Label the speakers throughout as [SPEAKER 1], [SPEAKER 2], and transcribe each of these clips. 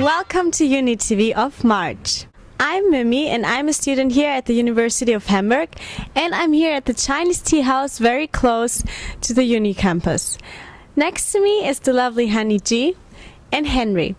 [SPEAKER 1] welcome to UniTV of March. I'm Mimi and I'm a student here at the University of Hamburg, and I'm here at the Chinese tea house very close to the Uni campus. Next to me is the lovely Honey G and Henry,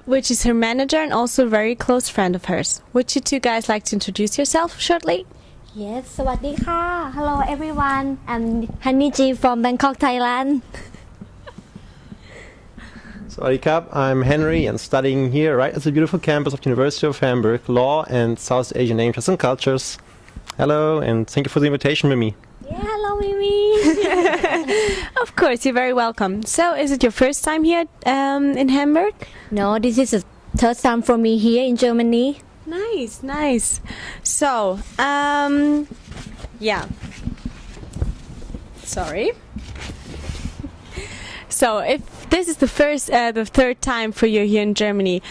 [SPEAKER 1] which is her manager and also a very close friend of hers. Would you two guys like to introduce yourself shortly?
[SPEAKER 2] Yes, สวัสดีค่ะ Hello everyone, I'm Honey G from Bangkok, Thailand.
[SPEAKER 3] Sawadee Krap, I'm Henry and studying here right at the beautiful campus of the University of Hamburg, Law and South Asian Languages and Cultures. Hello and thank you for the invitation, Mimi.
[SPEAKER 2] Yeah, hello Mimi.
[SPEAKER 1] Of course, you're very welcome. So, is it your first time here in Hamburg?
[SPEAKER 2] No, this is the third time for me here in Germany.
[SPEAKER 1] Nice, nice. So, yeah. Sorry. So, if this is the third time for you here in Germany,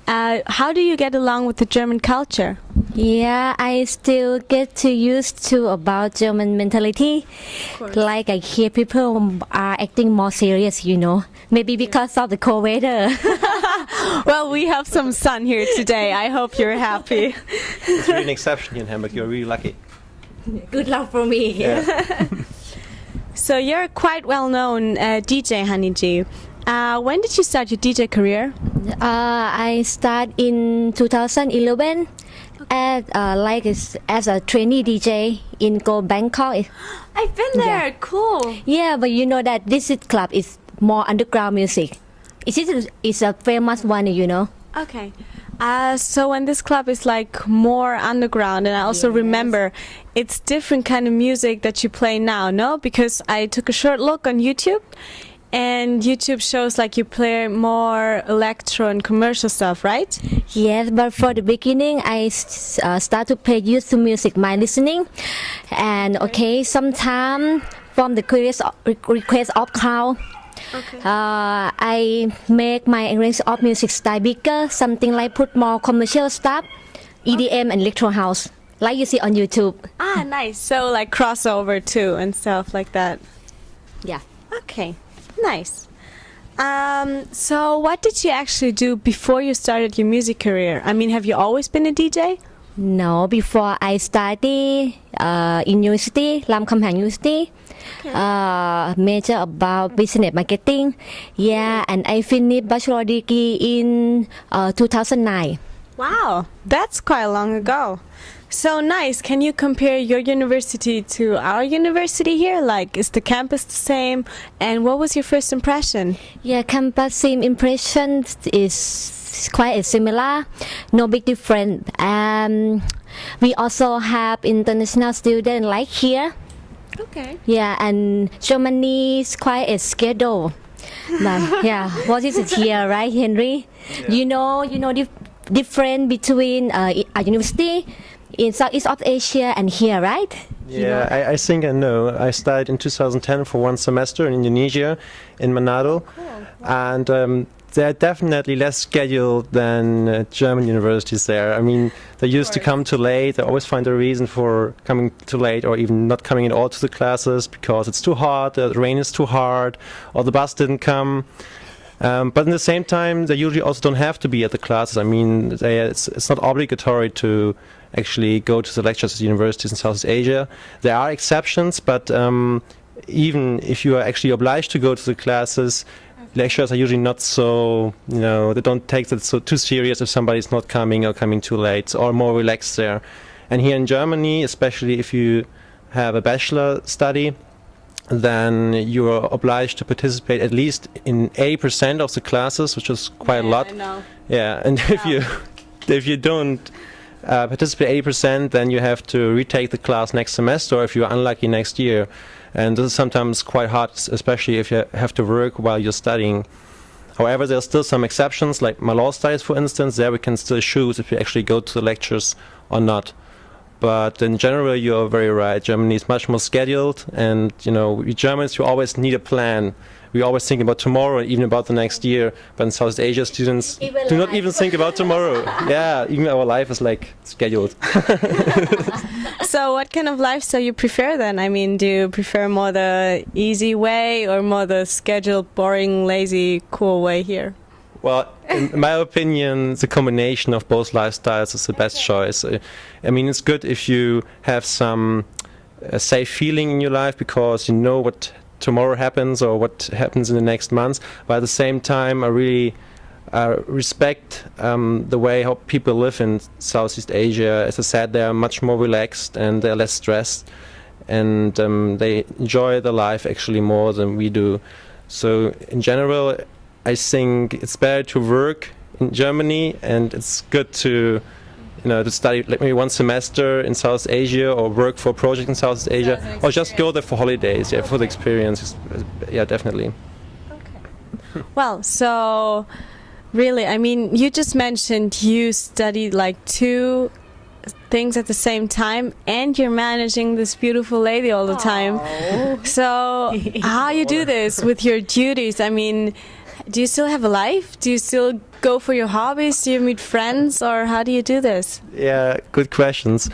[SPEAKER 1] how do you get along with the German culture?
[SPEAKER 2] Yeah, I still get to used to about German mentality. Like I hear people are acting more serious, you know. Maybe because of the cold weather.
[SPEAKER 1] Well, we have some sun here today. I hope you're happy.
[SPEAKER 3] It's really an exception here in Hamburg. You're really lucky.
[SPEAKER 2] Good luck for me.
[SPEAKER 3] Yeah.
[SPEAKER 1] So you're a quite well-known DJ, Honey G. When did you start your DJ career?
[SPEAKER 2] I started in 2011 as a trainee DJ in Go Bangkok.
[SPEAKER 1] I've been there.
[SPEAKER 2] Yeah.
[SPEAKER 1] Cool.
[SPEAKER 2] Yeah, but you know that this club is more underground music. It's a famous one, you know.
[SPEAKER 1] Okay. So when this club is like more underground, and I also remember it's different kind of music that you play now, no? Because I took a short look on YouTube, and YouTube shows like you play more electro and commercial stuff, right?
[SPEAKER 2] Yes, but for the beginning, I start to play YouTube music, my listening, and sometime from the request of crowd.
[SPEAKER 1] Okay.
[SPEAKER 2] I make my range of music style bigger, something like put more commercial stuff, EDM and electro house, like you see on YouTube.
[SPEAKER 1] Ah, nice. So like crossover too and stuff like that.
[SPEAKER 2] Yeah.
[SPEAKER 1] Okay, nice. So what did you actually do before you started your music career? I mean, have you always been a DJ?
[SPEAKER 2] No, before I study in university, Lam Kam Hang University. Major about business marketing. Yeah, and I finished bachelor degree in 2009.
[SPEAKER 1] Wow, that's quite long ago. So nice. Can you compare your university to our university here? Like, is the campus the same? And what was your first impression?
[SPEAKER 2] Yeah, campus same impression is quite similar. No big difference. We also have international students like here.
[SPEAKER 1] Okay.
[SPEAKER 2] Yeah, and Germany is quite a schedule. But yeah, what is it here, right, Henry?
[SPEAKER 3] Yeah.
[SPEAKER 2] You know the difference between a university in Southeast of Asia and here, right?
[SPEAKER 3] Yeah, I think I know. I studied in 2010 for one semester in Indonesia, in Manado.
[SPEAKER 1] Oh, cool.
[SPEAKER 3] And they're definitely less scheduled than German universities there. I mean, they used to come too late. They always find a reason for coming too late or even not coming at all to the classes because it's too hot, the rain is too hard, or the bus didn't come. But at the same time, they usually also don't have to be at the classes. I mean, it's not obligatory to actually go to the lectures at universities in Southeast Asia. There are exceptions, but even if you are actually obliged to go to the classes, lectures are usually not so, they don't take that so too serious if somebody's not coming or coming too late, or more relaxed there. And here in Germany, especially if you have a bachelor study, then you are obliged to participate at least in 80% of the classes, which is quite a lot.
[SPEAKER 1] I know.
[SPEAKER 3] Yeah, and if you don't participate 80%, then you have to retake the class next semester, or if you're unlucky next year. And this is sometimes quite hard, especially if you have to work while you're studying. However, there are still some exceptions, like my law studies, for instance. There we can still choose if we actually go to the lectures or not. But in general, you're very right. Germany is much more scheduled, and we Germans, you always need a plan. We always think about tomorrow and even about the next year. But in South Asia, students do not even think about tomorrow. Yeah, even our life is like scheduled.
[SPEAKER 1] So what kind of lifestyle you prefer then? I mean, do you prefer more the easy way or more the scheduled, boring, lazy, cool way here?
[SPEAKER 3] Well, in my opinion, the combination of both lifestyles is the best choice. I mean, it's good if you have some safe feeling in your life because you know what tomorrow happens or what happens in the next months. But at the same time, I really respect the way how people live in Southeast Asia. As I said, they are much more relaxed and they're less stressed, and they enjoy the life actually more than we do. So in general, I think it's better to work in Germany, and it's good to to study like maybe one semester in South Asia or work for a project in South Asia, or just go there for holidays. Yeah, for the experience. Yeah, definitely.
[SPEAKER 1] Okay. Well, so really, I mean, you just mentioned you studied like 2 things at the same time, and you're managing this beautiful lady all the time. So how you do this with your duties? I mean, do you still have a life? Do you still go for your hobbies? Do you meet friends, or how do you do this?
[SPEAKER 3] Yeah, good questions.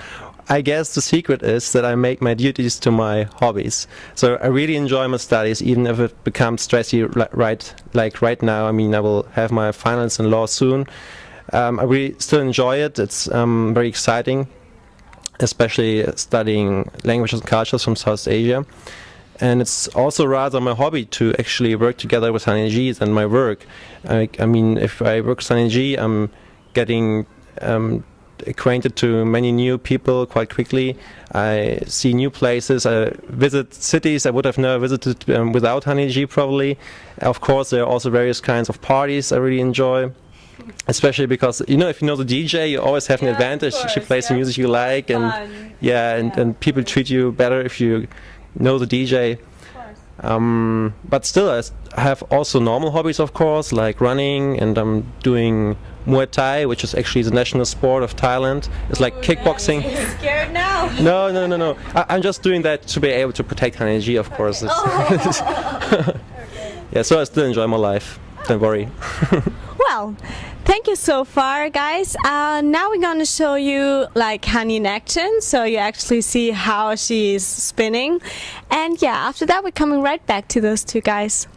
[SPEAKER 3] I guess the secret is that I make my duties to my hobbies. So I really enjoy my studies, even if it becomes stressy right now. I mean, I will have my finals in law soon. I really still enjoy it. It's very exciting, especially studying languages and cultures from South Asia. And it's also rather my hobby to actually work together with HNG than my work. I mean, if I work with HNG, I'm getting acquainted to many new people quite quickly. I see new places. I visit cities I would have never visited without HNG probably. Of course, there are also various kinds of parties I really enjoy. Especially because if you know the DJ, you always have an advantage. She plays the music you like, and and people treat you better if you know the DJ. But still, I have also normal hobbies, of course, like running, and I'm doing Muay Thai, which is actually the national sport of Thailand. It's like kickboxing.
[SPEAKER 1] I'm scared now.
[SPEAKER 3] No. I'm just doing that to be able to protect HNG, of course. Yeah, so I still enjoy my life. Don't worry.
[SPEAKER 1] Well, thank you so far, guys. Now we're going to show you like Hani in action, so you actually see how she's spinning. And yeah, after that we're coming right back to those 2 guys.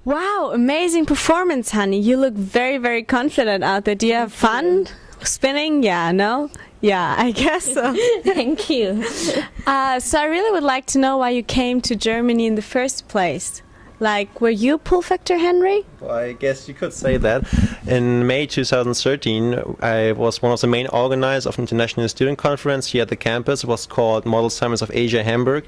[SPEAKER 1] Wow, amazing performance, Hani. You look very, very confident out there. Do you have fun spinning? Yeah, no? Yeah, I guess so.
[SPEAKER 2] Thank you.
[SPEAKER 1] So I really would like to know why you came to Germany in the first place. Like, were you pull factor Henry?
[SPEAKER 3] Well, I guess you could say that. In May 2013, I was one of the main organizers of an international student conference here at the campus. It was called Model Summits of Asia Hamburg.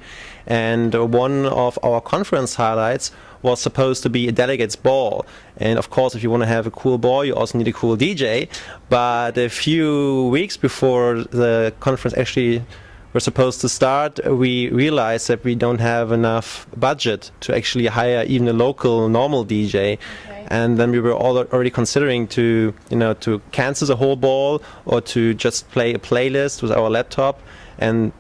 [SPEAKER 3] And one of our conference highlights was supposed to be a delegates ball. And of course, if you want to have a cool ball, you also need a cool DJ. But a few weeks before the conference actually were supposed to start, we realized that we don't have enough budget to actually hire even a local normal DJ. Okay. And then we were already considering to cancel the whole ball or to just play a playlist with our laptop. And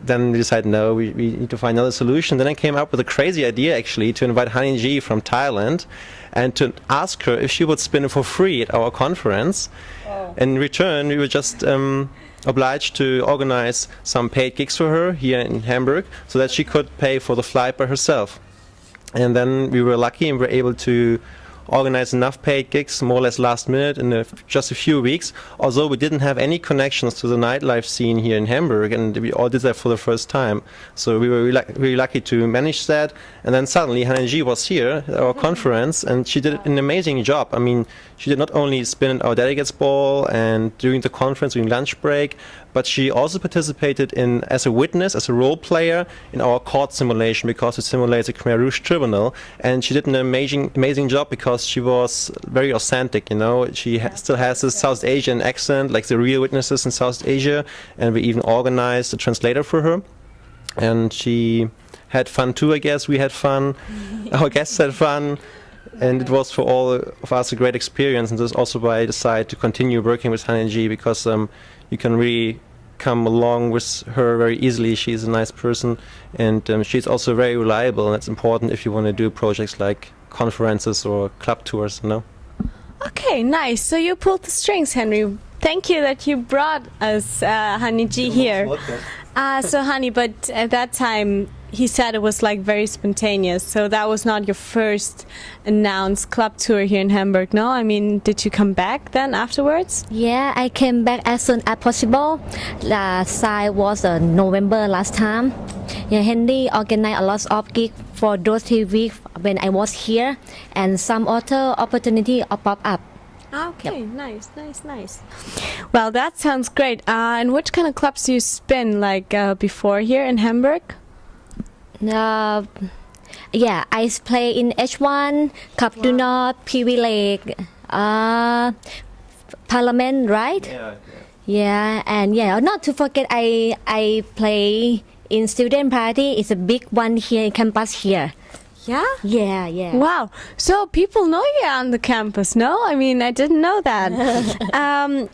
[SPEAKER 3] then we decided, no, we need to find another solution. Then I came up with a crazy idea, actually, to invite Hani G from Thailand and to ask her if she would spin for free at our conference. Oh. In return, we were just obliged to organize some paid gigs for her here in Hamburg so that she could pay for the flight by herself. And then we were lucky and were able to organized enough paid gigs, more or less last minute, in just a few weeks. Although we didn't have any connections to the nightlife scene here in Hamburg, and we all did that for the first time. So we were really lucky to manage that. And then suddenly Hanji was here at our conference, and she did an amazing job. I mean, she did not only spin our delegates ball and during the conference, during lunch break, but she also participated as a witness, as a role player in our court simulation, because it simulates a Khmer Rouge tribunal. And she did an amazing job because she was very authentic, you know. She still has this South Asian accent, like the real witnesses in South Asia. And we even organized a translator for her. And she had fun too, I guess. We had fun. Our guests had fun. And it was for all of us a great experience. And this is also why I decided to continue working with Hanji, because you can really come along with her very easily. She's a nice person, and she's also very reliable, and that's important if you want to do projects like conferences or club tours, you know.
[SPEAKER 1] Okay, nice. So you pulled the strings, Henry. Thank you that you brought us Hanji here. So Hani, but at that time he said it was like very spontaneous, so that was not your first announced club tour here in Hamburg, no? I mean, did you come back then afterwards?
[SPEAKER 2] Yeah, I came back as soon as possible. Last time was November last time. Yeah, Henry organized a lot of gigs for those 3 weeks when I was here, and some other opportunity pop up.
[SPEAKER 1] Okay, nice. Well, that sounds great. And which kind of clubs do you spin, like before here in Hamburg?
[SPEAKER 2] Yeah, I play in H1, Cup do Not, Privilege, Parliament, right? Yeah, and yeah, not to forget, I play in Student Party. It's a big one here in campus here.
[SPEAKER 1] Yeah?
[SPEAKER 2] Yeah.
[SPEAKER 1] Wow. So people know you on the campus, no? I mean, I didn't know that.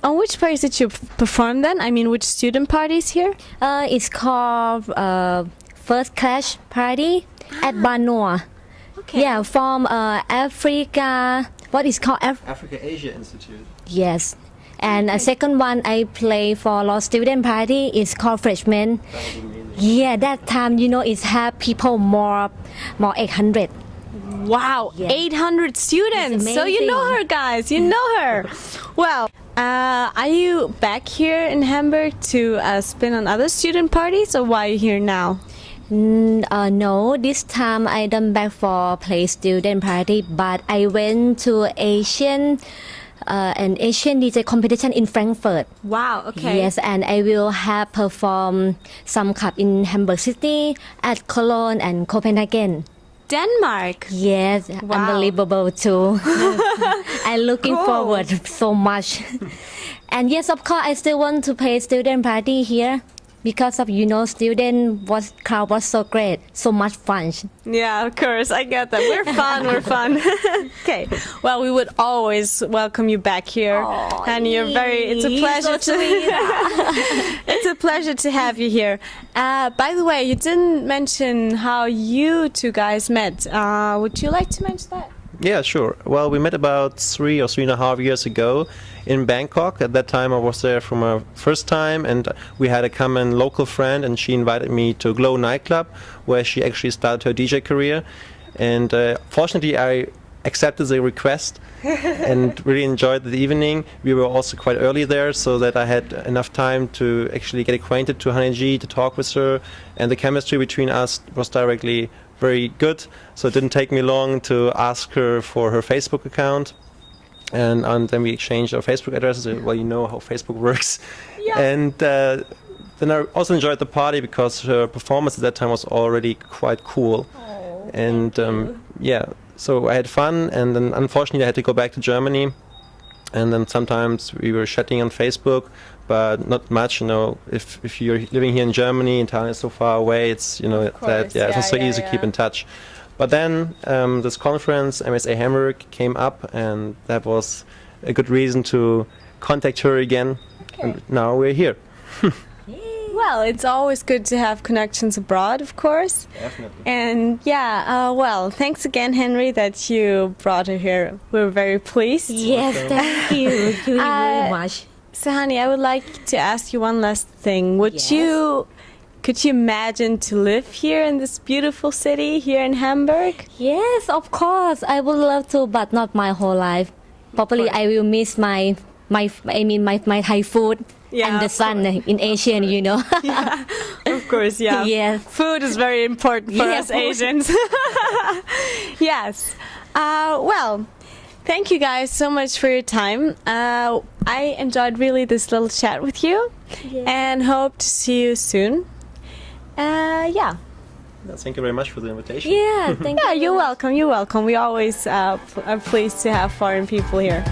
[SPEAKER 1] On which parties did you perform then? I mean, which student parties here?
[SPEAKER 2] It's called First Clash Party at Banua.
[SPEAKER 1] Okay.
[SPEAKER 2] Yeah, from Africa. What is called
[SPEAKER 3] Africa Asia Institute.
[SPEAKER 2] Yes. And a second one I play for law student party is called Freshman. Yeah, that time, you know, it's have people more 800.
[SPEAKER 1] Wow,
[SPEAKER 2] Yeah.
[SPEAKER 1] 800 students.
[SPEAKER 2] It's
[SPEAKER 1] So you know
[SPEAKER 2] amazing.
[SPEAKER 1] her, guys. You know her. Well, are you back here in Hamburg to spin on other student parties, or why are you here now?
[SPEAKER 2] No, this time I done back for play student party, but I went to an Asian DJ competition in Frankfurt.
[SPEAKER 1] Wow, okay.
[SPEAKER 2] Yes, and I will have perform some club in Hamburg City, at Cologne and Copenhagen.
[SPEAKER 1] Denmark.
[SPEAKER 2] Yes,
[SPEAKER 1] Wow.
[SPEAKER 2] unbelievable too. I'm looking
[SPEAKER 1] Cool.
[SPEAKER 2] forward so much. And yes, of course, I still want to play student party here because of, you know, crowd was so great, so much fun.
[SPEAKER 1] Yeah, of course, I get that. We're fun. Okay, well, we would always welcome you back here, and it's a pleasure it's a pleasure to have you here. By the way, you didn't mention how you two guys met. Would you like to mention that?
[SPEAKER 3] Yeah, sure. Well, we met about 3.5 years ago in Bangkok. At that time I was there for my first time, and we had a common local friend, and she invited me to Glow nightclub, where she actually started her DJ career. And fortunately I accepted the request and really enjoyed the evening. We were also quite early there, so that I had enough time to actually get acquainted to Hanji, to talk with her, and the chemistry between us was directly very good. So it didn't take me long to ask her for her Facebook account, and then we exchanged our Facebook addresses. Well, you know how Facebook works.
[SPEAKER 1] Yeah.
[SPEAKER 3] And then I also enjoyed the party because her performance at that time was already quite cool. And yeah, so I had fun, and then unfortunately I had to go back to Germany, and then sometimes we were chatting on Facebook, but not much, you know. If you're living here in Germany and town is so far away, it's, you know,
[SPEAKER 1] course,
[SPEAKER 3] it's not so
[SPEAKER 1] yeah,
[SPEAKER 3] easy to keep in touch. But then this conference, MSA Hamburg, came up, and that was a good reason to contact her again.
[SPEAKER 1] Okay.
[SPEAKER 3] And now we're here.
[SPEAKER 1] Well, it's always good to have connections abroad, of course.
[SPEAKER 3] Definitely.
[SPEAKER 1] And yeah, well, thanks again, Henry, that you brought her here. We're very pleased.
[SPEAKER 2] Yes, thank you. Thank you very much.
[SPEAKER 1] So, honey, I would like to ask you one last thing. Would
[SPEAKER 2] Yes.
[SPEAKER 1] you could you imagine to live here in this beautiful city here in Hamburg?
[SPEAKER 2] Yes, of course. I would love to, but not my whole life. Probably I will miss my Thai food
[SPEAKER 1] Yeah,
[SPEAKER 2] and the
[SPEAKER 1] of
[SPEAKER 2] sun in Asian, you know.
[SPEAKER 1] Of course, yeah.
[SPEAKER 2] Yes.
[SPEAKER 1] Food is very important for
[SPEAKER 2] Yeah,
[SPEAKER 1] us
[SPEAKER 2] food.
[SPEAKER 1] Asians. Yes. Well, thank you guys so much for your time. I enjoyed really this little chat with you and hope to see you soon. Yeah.
[SPEAKER 3] Thank you very much for the invitation.
[SPEAKER 2] Yeah, thank
[SPEAKER 1] Yeah,
[SPEAKER 2] you.
[SPEAKER 1] you're welcome. You're welcome. We always are pleased to have foreign people here.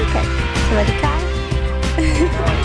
[SPEAKER 1] Okay. สวัสดีค่ะ